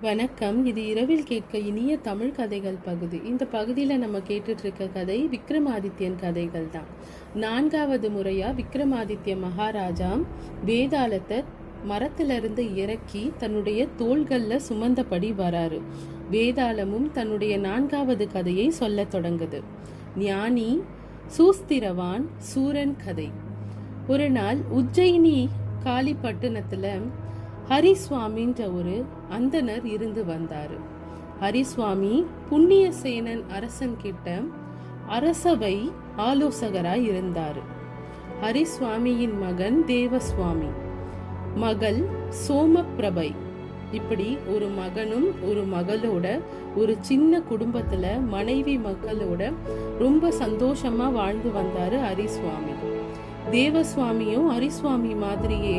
வணக்கம். இது இரவில் கேட்க இனிய தமிழ் கதைகள் பகுதி. இந்த பகுதியில் நம்ம கேட்டுட்டு இருக்க கதை விக்ரமாதித்யன் கதைகள் தான். 4வது முறையா விக்ரமாதித்ய மகாராஜா வேதாளத்தை மரத்திலிருந்து இறக்கி தன்னுடைய தோள்களில் சுமந்தபடி வராரு. வேதாளமும் தன்னுடைய 4வது கதையை சொல்ல தொடங்குது. ஞானி சூஸ்திரவான் சூரன் கதை. ஒரு நாள் உஜ்ஜயினி காளிப்பட்டினத்துல ஹரிசுவாமின்ற ஒரு அந்தனர் இருந்து வந்தாரு. ஹரிசுவாமி புண்ணியசேனன் அரசன் கிட்ட அரசவை ஆலோசகராய் இருந்தாரு. ஹரிசுவாமியின் மகன் தேவசுவாமி, மகள் சோமப்பிரபை. இப்படி ஒரு மகனும் ஒரு மகளோட ஒரு சின்ன குடும்பத்துல மனைவி மக்களோட ரொம்ப சந்தோஷமா வாழ்ந்து வந்தாரு ஹரிசுவாமி. தேவசுவாமியும் ஹரிசுவாமி மாதிரியே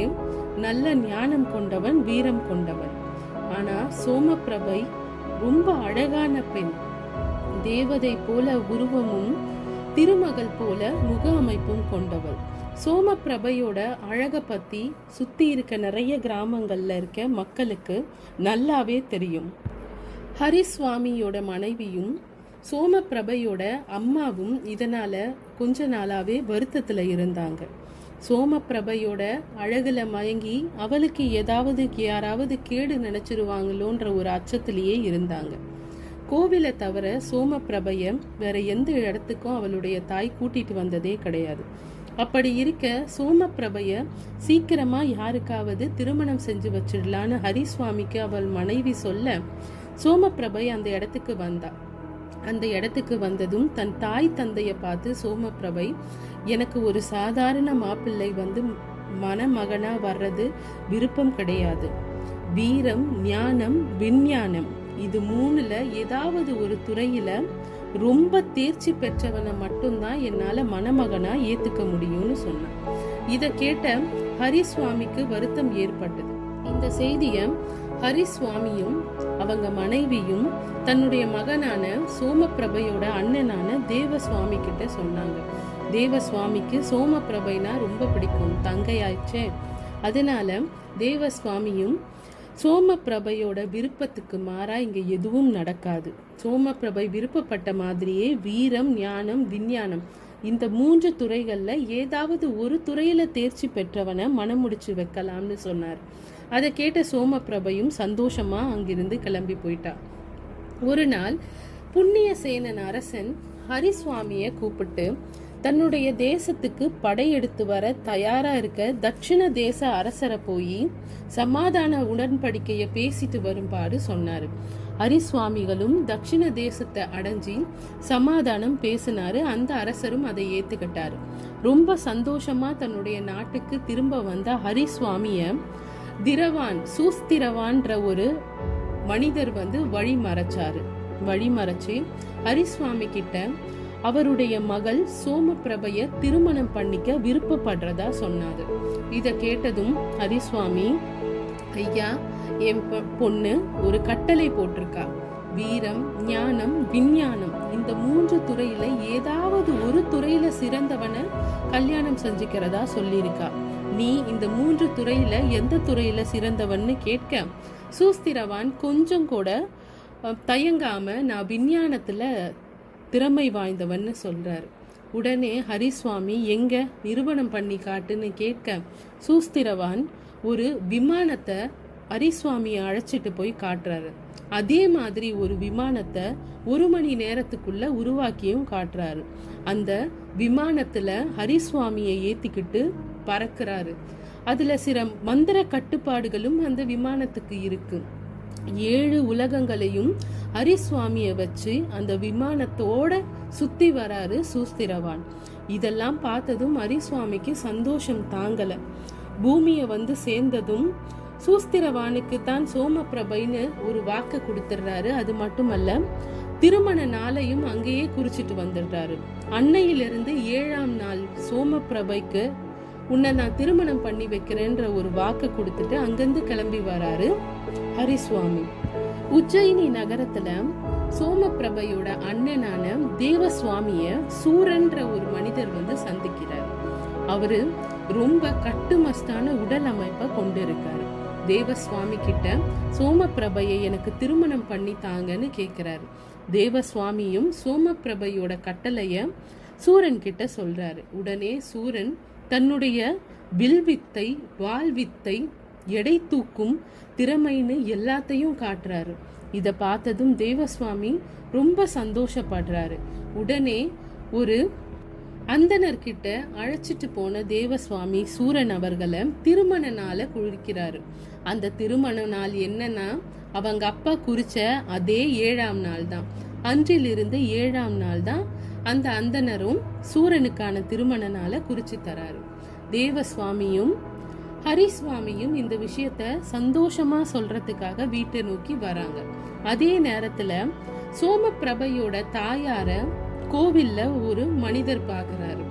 நல்ல ஞானம் கொண்டவன், வீரம் கொண்டவன். ஆனா சோமப்பிரபை ரொம்ப அழகான பெண். தேவதை போல உருவமும் திருமகள் போல முக அமைப்பும் கொண்டவள். சோமப்பிரபையோட அழக பத்தி சுத்தி இருக்க நிறைய கிராமங்கள்ல இருக்க மக்களுக்கு நல்லாவே தெரியும். ஹரிசுவாமியோட மனைவியும் சோமப்பிரபையோட அம்மாவும் இதனால கொஞ்ச நாளாவே வருத்தத்துல இருந்தாங்க. சோமப்பிரபையோட அழகுல மயங்கி அவளுக்கு யாராவது கேடு நினைச்சிருவாங்களோன்ற ஒரு அச்சத்திலேயே இருந்தாங்க. கோவிலை தவிர சோமப்பிரபைய வேற எந்த இடத்துக்கும் அவளுடைய தாய் கூட்டிட்டு வந்ததே கிடையாது. அப்படி இருக்க சோமப்பிரபைய சீக்கிரமா யாருக்காவது திருமணம் செஞ்சு வச்சிடலான்னு ஹரிசுவாமிக்கு அவள் மனைவி சொல்ல சோமப்பிரபை அந்த இடத்துக்கு வந்தா. அந்த இடத்துக்கு வந்ததும் தன் தாய் தந்தைய பார்த்து சோமப்பிரபை, எனக்கு ஒரு சாதாரண மாப்பிள்ளை மணமகனா வர்றது விருப்பம் கிடையாது. வீரம், ஞானம், விஞ்ஞானம் இது 3ல ஏதாவது ஒரு துறையில ரொம்ப தேர்ச்சி பெற்றவனை மட்டும்தான் என்னால மணமகனா ஏத்துக்க முடியும்னு சொன்னான். இத கேட்ட ஹரிசுவாமிக்கு வருத்தம் ஏற்பட்டது. இந்த செய்திய ஹரிசுவாமியும் அவங்க மனைவியும் தன்னுடைய மகனான சோமப்பிரபையோட அண்ணனான தேவசுவாமி கிட்ட சொன்னாங்க. தேவசுவாமிக்கு சோமப்பிரபைனா ரொம்ப பிடிக்கும், தங்கையாச்சே. அதனால தேவசுவாமியும் சோமப்பிரபையோட விருப்பத்துக்கு மாறா இங்க எதுவும் நடக்காது. சோமப்பிரபை விருப்பப்பட்ட மாதிரியே வீரம், ஞானம், விஞ்ஞானம் இந்த 3 துறைகள்ல ஏதாவது ஒரு துறையில தேர்ச்சி பெற்றவனை மனம் முடிச்சு வைக்கலாம்னு சொன்னார். அதை கேட்ட சோமப்பிரபையும் சந்தோஷமா அங்கிருந்து கிளம்பி போயிட்டா. ஒரு நாள் புண்ணியசேனன் அரசன் ஹரிசுவாமிய கூப்பிட்டு தன்னுடைய தேசத்துக்கு படையெடுத்து வர தயாரா இருக்க தட்சிண தேச அரசரை போய் சமாதான உடன்படிக்கைய பேசிட்டு வரும்பாடு சொன்னாரு. ஹரிசுவாமிகளும் தட்சிண தேசத்தை அடைஞ்சி சமாதானம் பேசினாரு. அந்த அரசரும் அதை ஏத்துக்கிட்டாரு. ரொம்ப சந்தோஷமா தன்னுடைய நாட்டுக்கு திரும்ப வந்த ஹரிசுவாமிய திரவான் சூஸ்திரவான்ற ஒரு மனிதர் வழிமறைச்சு ஹரிசுவாமி கிட்ட அவருடைய மகள் சோமப்பிரபைய திருமணம் பண்ணிக்க விருப்பப்படுறதா சொன்னாரு. இத கேட்டதும் ஹரிசுவாமி, ஐயா, என் பொண்ணு ஒரு கட்டளை போட்டிருக்கா. வீரம், ஞானம், விஞ்ஞானம் இந்த 3 துறையில ஏதாவது ஒரு துறையில சிறந்தவனை கல்யாணம் செஞ்சுக்கிறதா சொல்லியிருக்கா. நீ இந்த 3 துறையில எந்த துறையில சிறந்தவன்னு கேட்க சூஸ்திரவான் கொஞ்சம் கூட தயங்காம நான் விஞ்ஞானத்துல திறமை வாய்ந்தவன்னு சொல்றாரு. உடனே ஹரிசுவாமி எங்க நிரூபணம் பண்ணி காட்டுன்னு கேட்க சூஸ்திரவான் ஒரு விமானத்தை ஹரிசுவாமியை அழைச்சிட்டு போய் காட்டுறாரு. அதே மாதிரி ஒரு விமானத்தை 1 மணி நேரத்துக்குள்ள உருவாக்கியும் காட்டுறாரு. அந்த விமானத்துல ஹரிசுவாமியை ஏத்திக்கிட்டு பறக்கிறாரு. அதுல சில மந்திர கட்டுப்பாடுகளும் அந்த விமானத்துக்கு இருக்கு. 7 உலகங்களையும் ஹரிசுவாமிய வச்சு அந்த விமானத்தோட சுத்தி வராரு சூஸ்திரவான். இதெல்லாம் பார்த்ததும் ஹரிசுவாமிக்கு சந்தோஷம் தாங்கல. பூமிய சேர்ந்ததும் சூஸ்திரவானுக்கு தான் சோமப்பிரபைன்னு ஒரு வாக்கு கொடுத்துடுறாரு. அது மட்டுமல்ல, திருமண நாளையும் அங்கேயே குறிச்சிட்டு வந்துடுறாரு. அன்னையிலிருந்து 7ஆம் நாள் சோமப்பிரபைக்கு உன்னை நான் திருமணம் பண்ணி வைக்கிறேன்ற ஒரு வாக்கு கொடுத்துட்டு அங்கிருந்து கிளம்பி வராரு ஹரிசுவாமி. உஜ்ஜயினி நகரத்துல சோமப்பிரபையோட அண்ணனான தேவசுவாமிய சூரன்ற ஒரு மனிதர் சந்திக்கிறார். அவரு ரொம்ப கட்டுமஸ்தான உடல் அமைப்பை கொண்டு இருக்காரு. தேவசுவாமி கிட்ட சோமபிரபையை எனக்கு திருமணம் பண்ணி தாங்கன்னு கேட்கிறாரு. தேவசுவாமியும் சோமபிரபையோட கட்டளைய சூரன் கிட்ட சொல்றாரு. உடனே சூரன் தன்னுடைய வில்வித்தை, வாழ்வித்தை, எடை தூக்கும் திறமைன்னு எல்லாத்தையும் காட்டுறாரு. இத பார்த்ததும் தேவசுவாமி ரொம்ப சந்தோஷப்படுறாரு. உடனே ஒரு அந்தனர்கிட்ட அழைச்சிட்டு போன தேவசுவாமி சூரன் அவர்களை திருமண நாளை குறிக்கிறாரு. அந்த திருமண நாள் என்னன்னா, அவங்க அப்பா குறிச்ச அதே 7ஆம் நாள் தான். அன்றிலிருந்து 7ஆம் நாள் தான் அந்த அந்தனரும் சூரனுக்கான திருமண நாளை குறிச்சு தராரு. தேவசுவாமியும் ஹரிசுவாமியும் இந்த விஷயத்த சந்தோஷமா சொல்றதுக்காக வீட்டை நோக்கி வராங்க. அதே நேரத்துல சோமபிரபையோட தாயார கோவில்ல ஒரு மனிதர் பாக்குறாரு.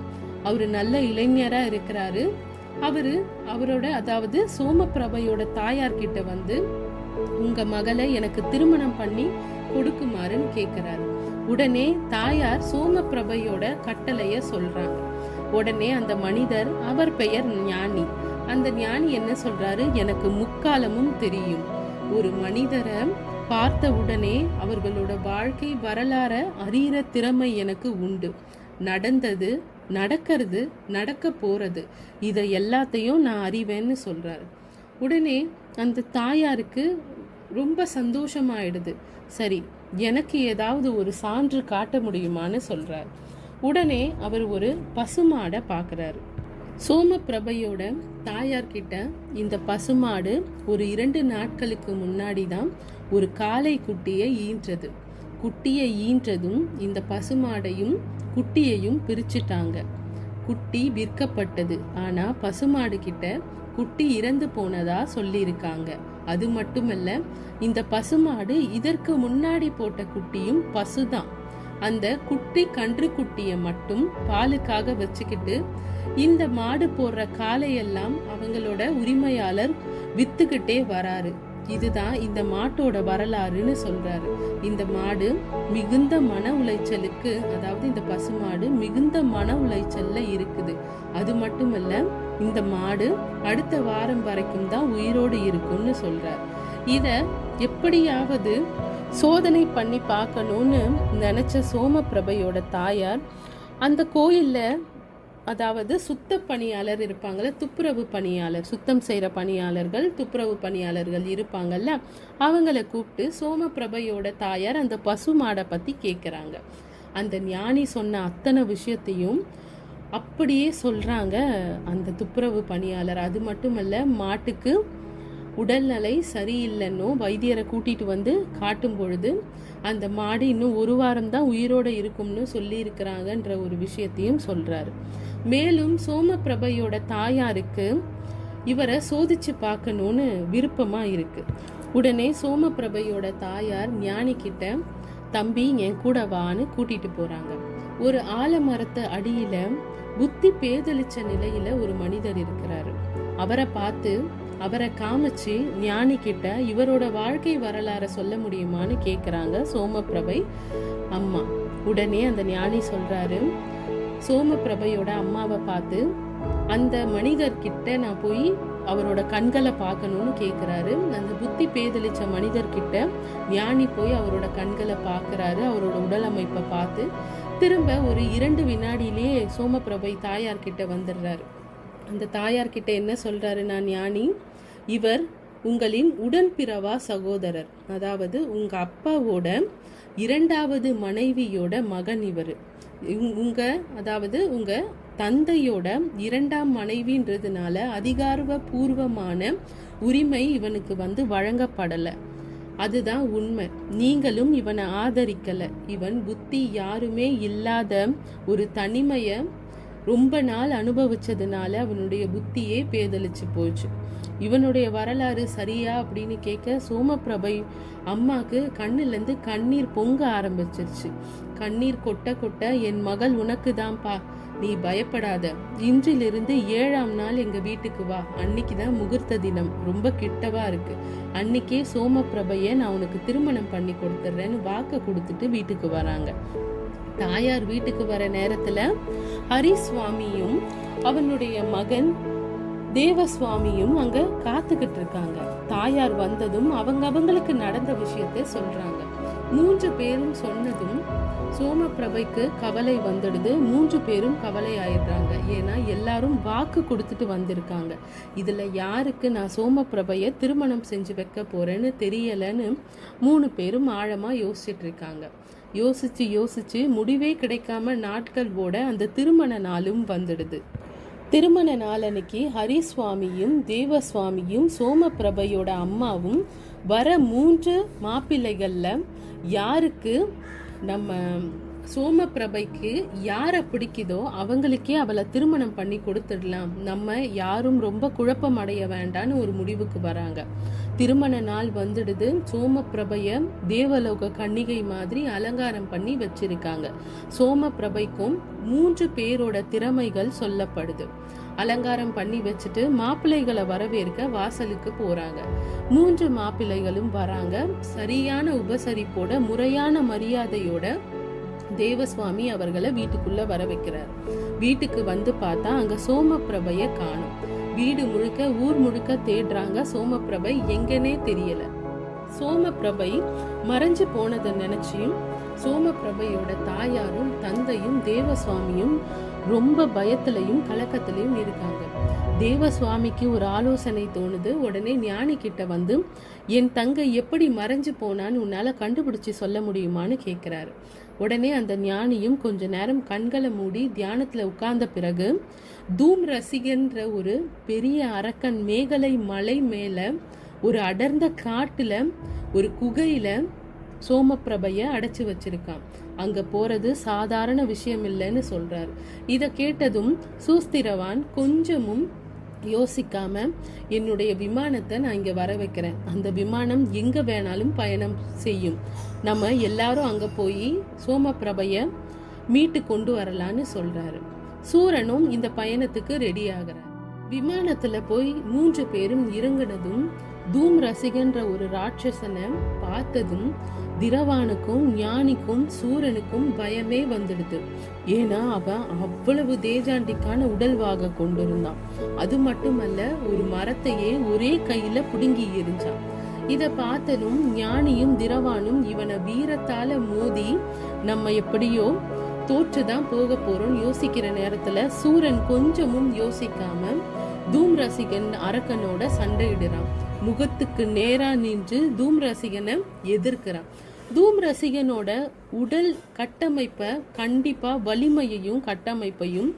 அவரு நல்ல இளைஞரா இருக்கிறாரு. அவரோட அதாவது சோமபிரபையோட தாயார் கிட்ட வந்து உங்க மகளை எனக்கு திருமணம் பண்ணி கொடுக்குமாறுன்னு கேக்குறாரு. உடனே தாயார் சோமபிரபையோட கட்டளைய சொல்றாங்க. உடனே அந்த மனிதர், அவர் பெயர் ஞானி, அந்த ஞானி என்ன சொல்றாரு, எனக்கு முக்காலமும் தெரியும். ஒரு மனிதரை பார்த்த உடனே அவர்களோட வாழ்க்கை வரலாற அறிகிற திறமை எனக்கு உண்டு. நடந்தது, நடக்கிறது, நடக்க போறது, இதை எல்லாத்தையும் நான் அறிவேன்னு சொல்றாரு. உடனே அந்த தாயாருக்கு ரொம்ப சந்தோஷமாயிடுது. சரி, எனக்கு ஏதாவது ஒரு சான்று காட்ட முடியுமான்னு சொல்றாரு. உடனே அவர் ஒரு பசுமாடை பார்க்குறாரு. சோமபிரபையோட தாயார்கிட்ட இந்த பசுமாடு ஒரு 2 நாட்களுக்கு முன்னாடி தான் ஒரு காளை குட்டியை ஈன்றது. குட்டியை ஈன்றதும் இந்த பசுமாடையும் குட்டியையும் பிரிச்சுட்டாங்க. குட்டி விற்கப்பட்டது. ஆனா பசுமாடு கிட்ட குட்டி இறந்து போனதா சொல்லியிருக்காங்க. அது மட்டுமல்ல, இந்த பசுமாடு இதற்கு முன்னாடி போட்ட குட்டியும் பசுதான். அந்த குட்டி கன்று குட்டியை மட்டும் பாலுக்காக வச்சுக்கிட்டு இந்த மாடு போடுற காலையெல்லாம் அவங்களோட உரிமையாளர் வித்துக்கிட்டே வராரு. இதுதான் இந்த மாட்டோட வரலாறுன்னு சொல்றாரு. இந்த மாடு மிகுந்த மன உளைச்சலுக்கு, அதாவது இந்த பசுமாடு மிகுந்த மன உளைச்சல்ல இருக்குது. அது மட்டுமல்ல, இந்த மாடு அடுத்த வாரம் வரைக்கும் தான் உயிரோடு இருக்கும்னு சொல்றார். இத எப்படியாவது சோதனை பண்ணி பார்க்கணும்னு நினைச்ச சோமபிரபையோட தாயார் அந்த கோயில்ல, அதாவது சுத்த பணியாளர் இருப்பாங்கல்ல, துப்புரவு பணியாளர், சுத்தம் செய்கிற பணியாளர்கள், துப்புரவு பணியாளர்கள் இருப்பாங்கல்ல, அவங்கள கூப்பிட்டு சோமபிரபையோட தாயார் அந்த பசு மாடை பற்றி கேட்குறாங்க. அந்த ஞானி சொன்ன அத்தனை விஷயத்தையும் அப்படியே சொல்கிறாங்க அந்த துப்புரவு பணியாளர். அது மட்டுமல்ல, மாட்டுக்கு உடல்நிலை சரியில்லைன்னோ வைத்தியரை கூட்டிட்டு வந்து காட்டும் பொழுது அந்த மாடு இன்னும் 1 வாரம் தான் உயிரோடு இருக்கும்னு சொல்லியிருக்கிறாங்கன்ற ஒரு விஷயத்தையும் சொல்றாரு. மேலும் சோமபிரபையோட தாயாருக்கு இவரை சோதிச்சு பார்க்கணும்னு விருப்பமா இருக்கு. உடனே சோமபிரபையோட தாயார் ஞானி கிட்ட, தம்பி என் கூட வான்னு கூட்டிட்டு போறாங்க. ஒரு ஆலமரத்து அடியில புத்தி பேதலிச்ச நிலையில ஒரு மனிதர் இருக்கிறாரு. அவரை பார்த்து அவரை காமிச்சு ஞானி கிட்ட இவரோட வாழ்க்கை வரலாற சொல்ல முடியுமான்னு கேக்குறாங்க சோமபிரபை அம்மா. உடனே அந்த ஞானி சொல்றாரு, சோமபிரபையோட அம்மாவை பார்த்து, அந்த மனிதர்கிட்ட நான் போய் அவரோட கண்களை பார்க்கணும்னு கேட்குறாரு. அந்த புத்தி பேதலிச்ச மனிதர்கிட்ட ஞானி போய் அவரோட கண்களை பார்க்குறாரு. அவரோட உடல் அமைப்பை பார்த்து திரும்ப ஒரு 2 வினாடியிலேயே சோமபிரபை தாயார்கிட்ட வந்துடுறாரு. அந்த தாயார்கிட்ட என்ன சொல்றாருன்னா, ஞானி, இவர் உங்களின் உடன்பிறவா சகோதரர், அதாவது உங்க அப்பாவோட 2வது மனைவியோட மகன் இவர். அதாவது உங்க தந்தையோட 2ஆம் மனைவின்றதுனால அதிகாரபூர்வமான உரிமை இவனுக்கு வழங்கப்படலை. அதுதான் உண்மை. நீங்களும் இவனை ஆதரிக்கல. இவன் புத்தி யாருமே இல்லாத ஒரு தனிமைய ரொம்ப நாள் அனுபவிச்சதுனால அவனுடைய புத்தியே பேதலிச்சு போச்சு. இவனுடைய வரலாறு சரியா அப்படின்னு கேட்க சோமபிரபை அம்மாக்கு கண்ணுலேருந்து கண்ணீர் பொங்க ஆரம்பிச்சிருச்சு. கண்ணீர் கொட்ட கொட்ட, என் மகள் உனக்கு தான்ப்பா, நீ பயப்படாத, இன்றிலிருந்து 7ஆம் நாள் எங்க வீட்டுக்கு வா, அன்னைக்குதான் முகூர்த்த தினம், ரொம்ப கிட்டவா இருக்கு, அன்னைக்கே சோமபிரபைய நான் உனக்கு திருமணம் பண்ணி கொடுத்துட்றேன்னு வாக்க கொடுத்துட்டு வீட்டுக்கு வராங்க. தாயார் வீட்டுக்கு வர நேரத்துல ஹரிசுவாமியும் அவனுடைய மகன் தேவசுவாமியும் அங்க காத்துக்கிட்டு இருக்காங்க. தாயார் வந்ததும் அவங்களுக்கு நடந்த விஷயத்தை சொல்றாங்க. 3 பேரும் சொன்னதும் சோமப்பிரபைக்கு கவலை வந்துடுது. 3 பேரும் கவலை ஆயிடுறாங்க. ஏன்னா எல்லாரும் வாக்கு கொடுத்துட்டு வந்திருக்காங்க. இதுல யாருக்கு நான் சோமப்பிரபைய திருமணம் செஞ்சு வைக்க போறேன்னு தெரியலன்னு 3 பேரும் ஆழமா யோசிச்சுட்டு இருக்காங்க. யோசிச்சு முடிவே கிடைக்காம நாட்கள் ஓட அந்த திருமண நாளும் வந்துடுது. திருமண நாள் அன்னைக்கு ஹரிசுவாமியும் தேவசுவாமியும் சோமப்பிரபையோட அம்மாவும் வர 3 மாப்பிள்ளைகள்ல யாருக்கு நம்ம சோமப்பிரபைக்கு யாரை பிடிக்குதோ அவங்களுக்கே அவளை திருமணம் பண்ணி கொடுத்துடலாம், நம்ம யாரும் ரொம்ப குழப்பம் அடைய வேண்டான்னு ஒரு முடிவுக்கு வராங்க. திருமண நாள் வந்துடுது. சோமப்பிரபைய தேவலோக கன்னிகை மாதிரி அலங்காரம் பண்ணி வச்சிருக்காங்க. சோமப்பிரபைக்கும் 3 பேரோட திறமைகள் சொல்லப்படுது. அலங்காரம் பண்ணி வச்சுட்டு மாப்பிள்ளைகளை வரவேற்க வாசலுக்கு போறாங்க. 3 மாப்பிள்ளைகளும் வராங்க. சரியான உபசரிப்போட முறையான மரியாதையோட தேவசுவாமி அவர்களை வீட்டுக்குள்ள வர வைக்கிறார். வீட்டுக்கு வந்து பார்த்தா அங்க சோமப்பிரபைய காணும். வீடு முழுக்க ஊர் முழுக்க தேடுறாங்க. சோமப்பிரபை எங்கன்னே தெரியல. சோமப்பிரபை மறைஞ்சு போனதை நினைச்சியும் சோமப்பிரபையோட தாயாரும் தந்தையும் தேவசுவாமியும் ரொம்ப பயத்திலையும் கலக்கத்திலையும் இருக்காங்க. தேவசுவாமிக்கு ஒரு ஆலோசனை தோணுது. உடனே ஞானி கிட்ட வந்து, என் தங்கை எப்படி மறைஞ்சு போனான்னு உன்னால கண்டுபிடிச்சு சொல்ல முடியுமான்னு கேட்கிறாரு. உடனே அந்த ஞானியும் கொஞ்ச நேரம் கண்களை மூடி தியானத்துல உட்கார்ந்த பிறகு தூம் ரசிகன்ற ஒரு பெரிய அரக்கன் மேகலை மலை மேல ஒரு அடர்ந்த காட்டுல ஒரு குகையில சோமப்பிரபைய அடைச்சு வச்சிருக்கான். அங்க போறது சாதாரண விஷயம் இல்லைன்னு சொல்றாரு. இத கேட்டதும் சூஸ்திரவான் கொஞ்சமும் யோசிக்காம, என்னுடைய விமானத்தை நான் இங்க வர வைக்கிறேன், அந்த விமானம் எங்க வேணாலும் பயணம் செய்யும், நம்ம எல்லாரும் அங்க போய் சோமப்பிரபைய மீட்டு கொண்டு வரலான்னு சொல்றாரு. சூரனும் இந்த பயணத்துக்கு ரெடி ஆகிறார். விமானத்துல போய் 3 பேரும் இறங்கினதும் தூம் ரசிகன்ற ஒரு ராட்சசனை பார்த்ததும் திரவானுக்கும் ஞானிக்கும் சூரனுக்கும் பயமே வந்துடுது. ஏன்னா அவன் அவ்வளவு தேஜாண்டிக்கான உடல்வாக கொண்டிருந்தான். அது மட்டுமல்ல, ஒரு மரத்தையே ஒரே கையில புடுங்கி எரிஞ்சான். இத பார்த்ததும் ஞானியும் திரவானும் இவனை வீரத்தால மோதி நம்ம எப்படியோ தோற்றுதான் போக போறோம் யோசிக்கிற நேரத்துல சூரன் கொஞ்சமும் யோசிக்காம தூம் ரசிகன் அரக்கனோட சண்டையிடுறான். முகத்துக்கு நேரா நின்று தூம் ரசிகனை எதிர்க்கிறான். தூம் ரசிகனோட உடல் கட்டமைப்பை கண்டிப்பா வலிமையையும் கட்டமைப்பையும்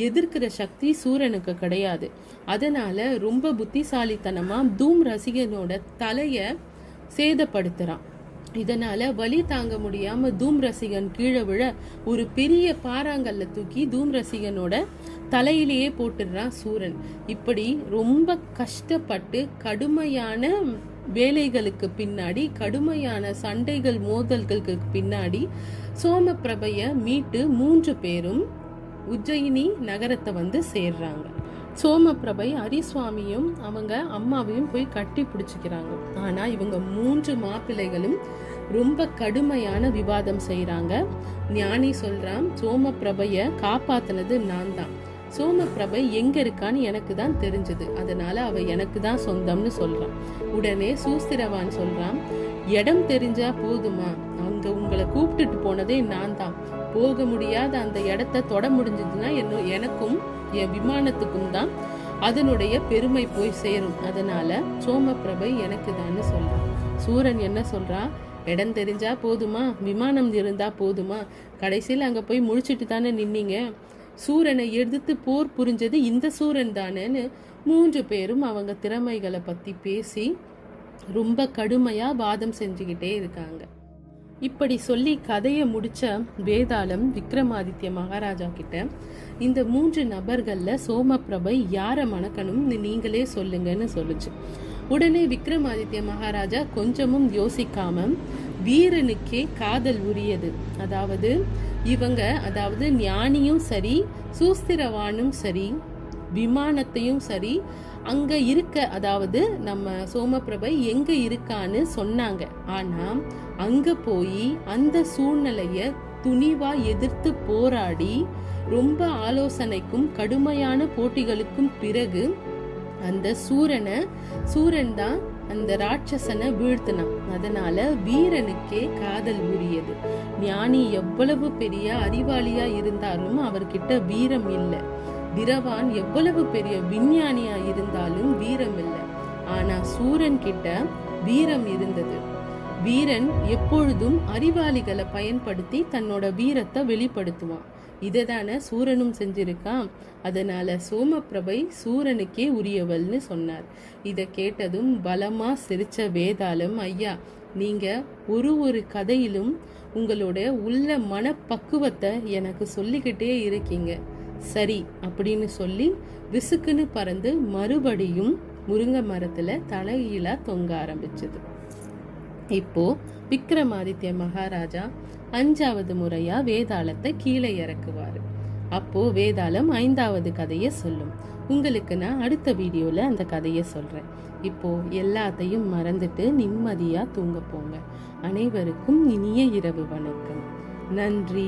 எதிர்க்கிற சக்தி சூரனுக்கு கிடையாது. அதனால ரொம்ப புத்திசாலித்தனமா தூம் ரசிகனோட தலைய சேதப்படுத்துறான். இதனால வலி தாங்க முடியாம தூம் ரசிகன் கீழே விழ ஒரு பெரிய பாறாங்கல்ல தூக்கி தூம் ரசிகனோட தலையிலேயே போட்டுடுறான் சூரன். இப்படி ரொம்ப கஷ்டப்பட்டு கடுமையான வேலைகளுக்கு பின்னாடி, கடுமையான சண்டைகள் மோதல்களுக்கு பின்னாடி சோமப்பிரபைய மீட்டு 3 பேரும் உஜ்ஜயினி நகரத்தை வந்து சேர்றாங்க. சோமப்பிரபை ஹரிசுவாமியும் அவங்க அம்மாவையும் போய் கட்டி பிடிச்சிக்கிறாங்க. ஆனா இவங்க 3 மாப்பிள்ளைகளும் ரொம்ப கடுமையான விவாதம் செய்யறாங்க. ஞானி சொல்றான், சோமப்பிரபைய காப்பாத்தினது நான் தான், சோமப்பிரபை எங்க இருக்கான்னு எனக்கு தான் தெரிஞ்சது, அதனால அவ எனக்கு தான் சொந்தம்னு சொல்றான். உடனே சூஸ்திரவான் சொல்றான், இடம் தெரிஞ்சா போதுமா, அங்க உங்களை கூப்பிட்டுட்டு போனதே நான் தான், போக முடியாத அந்த இடத்த தொட முடிஞ்சதுன்னா எனக்கும் என் விமானத்துக்கும் தான் அதனுடைய பெருமை போய் சேரும், அதனால சோமப்பிரபை எனக்கு தான் சொல்றான். சூரன் என்ன சொல்றான், இடம் தெரிஞ்சா போதுமா, விமானம் இருந்தா போதுமா, கடைசியில் அங்க போய் முழிச்சிட்டு தானே நின்னீங்க, சூரனை எதிர்த்து போர் புரிஞ்சது இந்த சூரன் தானேன்னு 3 பேரும் அவங்க திறமைகளை பத்தி பேசி ரொம்ப கடுமையா வாதம் செஞ்சுக்கிட்டே இருக்காங்க. இப்படி சொல்லி கதையை முடிச்ச வேதாளம் விக்ரமாதித்ய மகாராஜா கிட்ட, இந்த 3 நபர்கள்ல சோமப்பிரபை யார மணக்கணும் நீங்களே சொல்லுங்கன்னு சொல்லுச்சு. உடனே விக்ரமாதித்ய மகாராஜா கொஞ்சமும் யோசிக்காம, வீரனுக்கே காதல் உரியது, அதாவது ஞானியும் சரி சூஸ்திரவானும் சரி விமானத்தையும் சரி அங்க இருக்க, அதாவது நம்ம சோமப்பிரபை எங்க இருக்கான்னு சொன்னாங்க. ஆனா அங்க போய் அந்த சூழ்நிலைய துணிவா எதிர்த்து போராடி ரொம்ப ஆலோசனைக்கும் கடுமையான போட்டிகளுக்கும் பிறகு அந்த சூரன் தான் அந்த ராட்சசனை வீழ்த்தினான். அதனால வீரனுக்கே காதல் உரியது. ஞானி எவ்வளவு பெரிய அறிவாளியா இருந்தாலும் அவர்கிட்ட வீரம் இல்லை. திரவான் எவ்வளவு பெரிய விஞ்ஞானியா இருந்தாலும் வீரம் இல்லை. ஆனா சூரன் கிட்ட வீரம் இருந்தது. வீரன் எப்பொழுதும் அறிவாளிகளை பயன்படுத்தி தன்னோட வீரத்தை வெளிப்படுத்துவான். இததான சூரனும் செஞ்சிருக்கான். அதனால சோமப்பிரபை சூரனுக்கே உரியவள்னு சொன்னார். இதை கேட்டதும் பலமா சிரிச்ச வேதாளம், ஐயா, நீங்க ஒரு கதையிலும் உங்களோட உள்ள மனப்பக்குவத்தை எனக்கு சொல்லிக்கிட்டே இருக்கீங்க. சரி அப்படின்னு சொல்லி விசுக்குன்னு பறந்து மறுபடியும் முருங்கை மரத்துல தலைகீழா தொங்க ஆரம்பிச்சது. இப்போ விக்ரமாதித்ய மகாராஜா 5வது முறையா வேதாளத்தை கீழே இறக்குவாரு. அப்போ வேதாளம் 5வது கதையை சொல்லும். உங்களுக்கு நான் அடுத்த வீடியோல அந்த கதையை சொல்றேன். இப்போ எல்லாத்தையும் மறந்துட்டு நிம்மதியா தூங்க போங்க. அனைவருக்கும் இனிய இரவு வணக்கம். நன்றி.